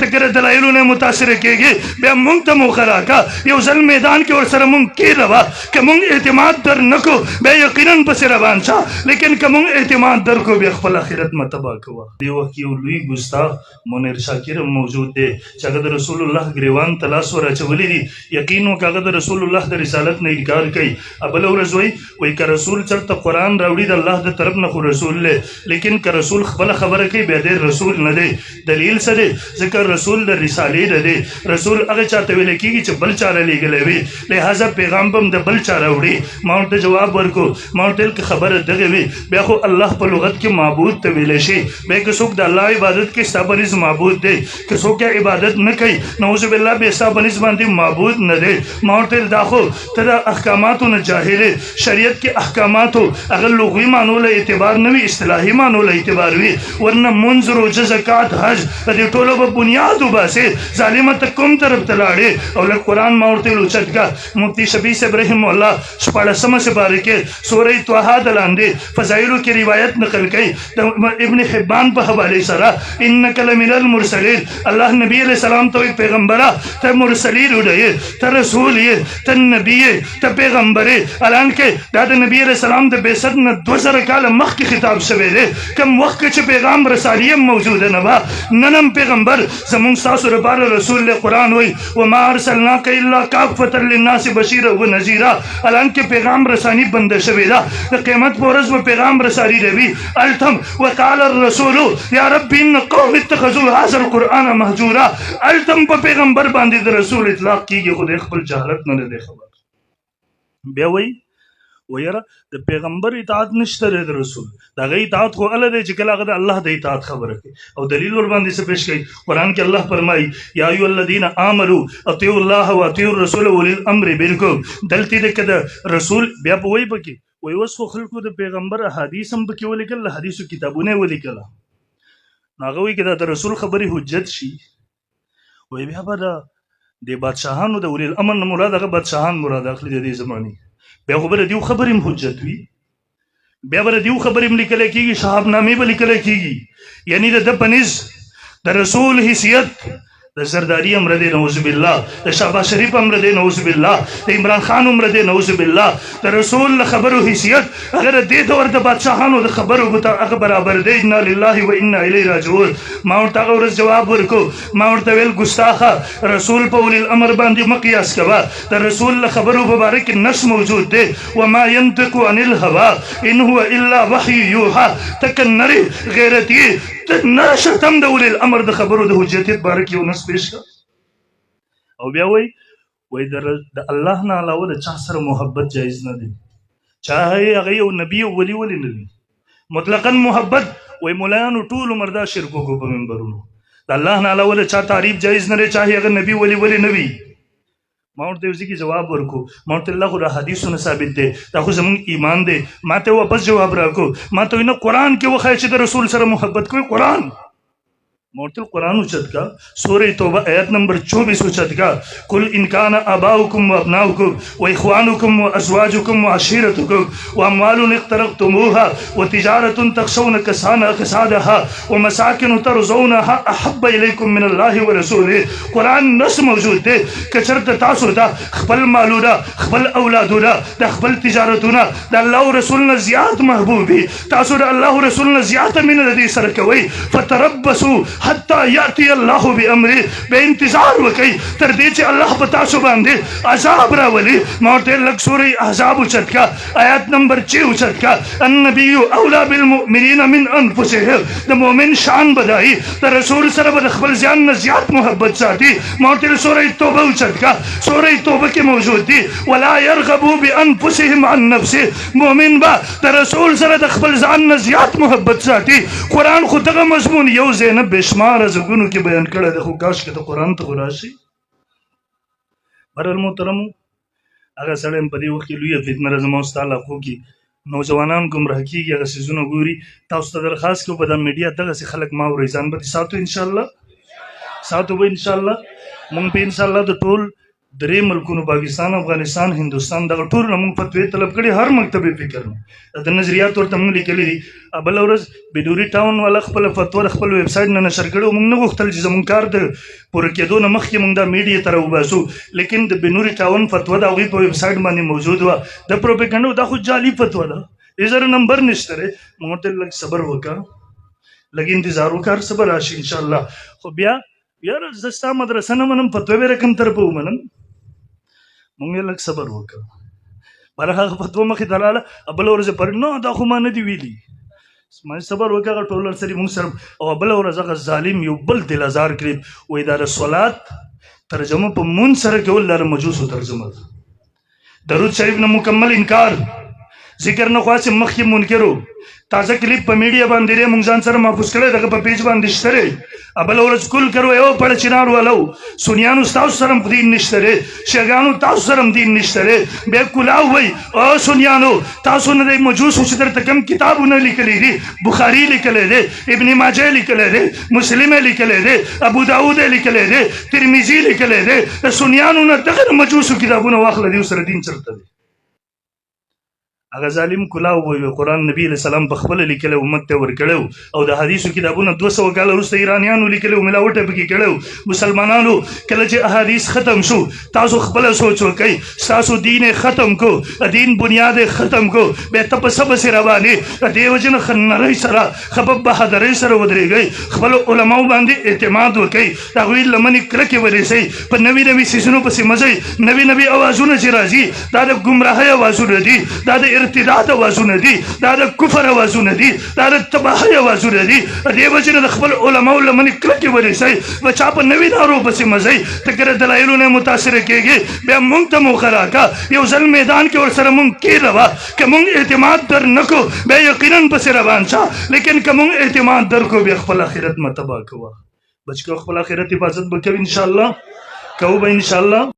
ته کله دلایلو نه متاثر کېږي بیا مونږ ته موخه راکړه یو ځل میدان کې ورسره مونږ کېږه که مونږ اعتماد در نه کو بیا یقینا پسې روان شه لیکن که مونږ اعتماد در کو بیا خپل آخرت مه تباه کوه. دې وخت کې یو لوی ګستاخ منیر شاکر موجود دی چې هغه د رسول الله ګریوان ته لاس ور اچولی دي. یقین وکړه هغه د رسول الله د رسالت نه انکار کوي. بله ورځ وایي که رسول چېرته قرآن راوړي د الله د طرف نه خو رسول دی لیکن که رسول خپله خبره کوي بیا دی رسول نه دی. دلیل څه دی؟ ځکه رسول د رسالې نه دی. رسول هغه چاته ویلی کېږي چې بل چا رالیږلی وي لهذا پیغام به هم د بل چا راوړي. ما ورته جواب ورکو ما ورته ویل که خبره دغې وي بیا خو الله په لغت کې معبود ته ویلی شي. بیا که څوک د الله عبادت کوي ستا په نظ معبود دی که څوک عبادت نه کوي نعوذ بالله بیا ستا په نظ باندې معبود نه دی. ما ورته ویل دا خو ته د احکاماتو نه جاهلې شریعت کې احکاماتو هغه لغوي معنو له اعتبار نه وي اصطلاحي معنو له اعتبار وي ورنه منځ روژه زکات حج د دې ټولو به بنیاد وباسې ظالمه ته کوم طرف ته لاړې او لږ قرآن ما ورته ویل اوچت کړه. مفتی شفیع صاحب رحم الله شپاړسمه سپاره کې سورې طه د لاندې فضایلو کې روایت نقل کوي د ابن حبان په حوالې سره انک لمن المرسلین. الله نبی علیہ السلام ته پیغمبره ته مرسلین وډې ته رسول یې ته نبی یې ته پیغمبر یې حالانکه دا د نبی علیہ السلام د بعثت نه 2000 کاله مخکې خطاب شوی دی. کوم وخت کې چې پیغام رسالیه موجوده نه وه نن هم پیغمبر زمونږ ستاسو لپاره رسول دی. قرآن وایي وما ارسلناک الا کافة للناس بشیرا ونذیرا حالانکه پیغام رسانی بنده شوې ده. د قیامت په ورځ به پیغام رسانی روي. التم وقال الرسول یا رب ان قوم اتخذوا هذا القرآن مهجورا. التم په پیغمبر باندې د رسول اطلاق کېږي خو د خپل جهالت نه دی خبر. بیا وایي ویره د پیغمبر اطاعت نشته د رسول د هغه اطاعت خو هله دی چې کله هغه د الله د اطاعت خبره کوي او دلیل ورباندې څه پیش کوي. قرآن کې الله فرمایي یا ایها الذین آمنوا اطیعوا الله واطیعوا الرسول واولی الامر منکم. دلته د که د رسول بیا په وایي پکې وایي اوس خو خلکو د پیغمبر احادیث هم پکې ولیکل د حدیثو کتابونه یې ولیکله نو هغه وایي که دا د رسول خبرې حجت شي وایي بیا به د بادشاهانو د اولي الامر نه مراد هغه بادشاهان مراد اخلي د دې زمانې بیا خو به د دیو خبرې هم حجت وي بیا به د دیو خبرې هم لیکلی کېږي شهابنامې به لیکلی کېږي یعنی د ده په نظ د رسول حیثیت د زرداری امر دی نعوذ بالله د شهباز شریف امر دی نعوذ بالله د عمران خان امر دی نعوذ بالله د رسول له خبرو حیثیت اگر دې دور د بادشاهانو د خبرو هغه برابر دی. انا لله و انا الیه راجعون. ما ورته هغه ورځ جواب ورکړو ما ورته ویل ګستاخه رسول په اولي الامر باندې مه قیاس کوه د رسول له خبرو په باره کې نص موجود دی وما ينطق عن الهوى ان هو الا وحی یوحى. تکنرې غیرتي نه شتم د اولي الامر د خبرو د حجتیت باره کې یو نص پیش کړه او بیا وایي د الله نه علاوه د چا سره محبت جایز نه دی. چاهه هغه یو نبي او ولی نه دی مطلقا محبت وایي ملایانو ټول عمر دا شرک وکړو په منبرونو د الله نه علاوه د چا تعریف جایز نه دی چاهه هغه نبي ولی نه وي. ما ورته یو ځکه جواب ورکو ما ورته الله خو د حدیثو نه ثابت دی دا خو زمونږ ایمان دی. ما ته واپس جواب راکو ما ته نه قرآن کې وښایه چې د رسول سره محبت کوي. قرآن ما ورته قرآن اوچت کا سورہ توبه آیت نمبر 24 اوچت کا قل ان کان آباؤکم وابناؤکم واخوانکم وازواجکم وعشیرتکم واموال اقترفتموها وتجارة تخشون کسادها ومساکن ترضونها احب الیکم من الله ورسوله. قرآن نص موجود دی که چېرته تاسو ته خپل مالونه خپل اولادونه د خپل تجارتونه د الله او رسول نه زیات محبوب وي تاسو د الله او رسول نه زیاته مینه د دې سره کوئ فتربصوا حتی یاتی الله بامره به انتظار وکړئ تر دې چې الله په تاسو باندې عذاب راولي. ما ورته لږ سورې احزاب اوچت کا آیات نمبر 6 اوچت کا النبي اولی بالمؤمنین من انفسهم. د مؤمن شان بدایي د رسول سره به د خپل ځان نه زیات محبت ساتي. ما ورته سورې توبه اوچت کا سورې توبه کې موجود دي ولا يرغبوا بانفسهم عن نفسه. مؤمن به د رسول سره د خپل ځان نه زیات محبت ساتي. قرآن خو دغه مضمون یو ځای نه بشمار زګونو کې بیان کړی دی خو کاش کې ته قرآن ته راشي. برحال محترمو هغه سړی هم په دې وخت کې لویه فتنه ده زما ستا علاقو کې نوجوانان ګمراه کېږي هغه څیزونه ګوري. تاسو ته درخواست کوو په دا میډیا دغسې خلک ما اورئ ځان به دې ساتو انشاءالله ساتو به انشاءالله مونږ به انشاءالله د ټول درې ملکونو پاکستان افغانستان هندوستان دغه ټول نه موږ فتوی طلب کړي هر مکتب فکر نه د نظریات ورته موږ لیکلي دي. بله ورځ بنوري ټاون والا خپله فتوا د خپل ویب سایټ نه نشر کړی. موږ نه غوښتل چې زموږ کار د پوره کېدو نه مخکې موږ دا میډیا ته راوباسو، لیکن د بنوري ټاون فتوا د هغوی په ویب سایټ باندې موجود وه. د پروپیګنډا دا خو جعلي فتوا ده، یې نمبر نشته دی. موږ ورته لږ صبر وکړه، لږ انتظار وکړه، هر څه به راشي انشاءالله. خو بیا یاره زه ستا مدرسه نه منم، فتوا به رقم طرفه ومنم. مونږ یې لږ صبر وکړه، بله هغه فتوا مخې ته لاړه. بله ورځ پرې نه دا خو ما نه دي ویلي، ما صبر وکړه. هغه ټول سړي مونږ سره. او بله ورځ هغه ظالم یو بل دل ازار کړي، وایي دا د صلات ترجمه په مونځ سره کول دا د مجوسو ترجمه ده. درود شریف نه مکمل انکار، ذکر نه خواص مخکې منکرو. تازه کلیپ په میډیا باندې دی، مونږ ځان سره محفوظ کړی، دغه په پیج باندې شته دی. بله ورځ کل کرو یو پړه چنار والو، سنیانو ستاسو سره هم دین نشته دی، شیګانو تاسو سره هم دین نشته دی. بیا کلاو وایي او سنیانو تاسو نه دی مجوسو چې درته کوم کتابونه لیکلی دي، بخاري لیکلی دی، ابن ماجه لیکلی دی، مسلم لیکلی دی، ابو داود لیکلی دی، ترمذي لیکلی دی. د سنیانو نه دغه مجوسو کتابونه واخله، دیو سره دین چرته دی. هغه ظالم کلاو وایي قرآن نبی علیه السلام په خپله لیکلی، امت ته ورکړی او د حدیثو کتابونه 200 کاله وروسته ایرانیانو لیکلی او ملاوټ یې پکې کړی. مسلمانانو کله چې احادیث ختم شو، تاسو خپله سوچ وکئ، ستاسو دین یې ختم کو، دین بنیاد یې ختم کو، بیا ته په څه پسې روانې. د دې وجې نه ښه نرۍ سره، ښه په بهادرۍ سره ودرېږئ، خپلو علماو باندې اعتماد وکئ، د هغوی لمنې کلکې ونیسئ، په نوي نوي څیزونو پسې مه ځئ. نوي نوي اوازونه چې راځي دا د ګمراهۍ اوازونه دي، دا د ارتداد اوازونه دي، دا د کفر اوازونه دي، دا د تباهۍ اوازونه دي. دې وجې نه د خپل علماو لمنې کلکې ونیسئ، په چا په نوي لارو پسې مه ځئ. ته که د دلایلو نه متاثره کېږې، بیا موږ ته موخه راکړه، یو ځل میدان کې ورسره موږ کېږه. که موږ اعتماد در نه کړو بیا یقینا پسې روان شه، لیکن که موږ اعتماد در کړو بیا خپل آخرت مه تباه کوه. بچ کو خپل آخرت حفاظت به کوي انشاءالله، کوو به انشاءالله.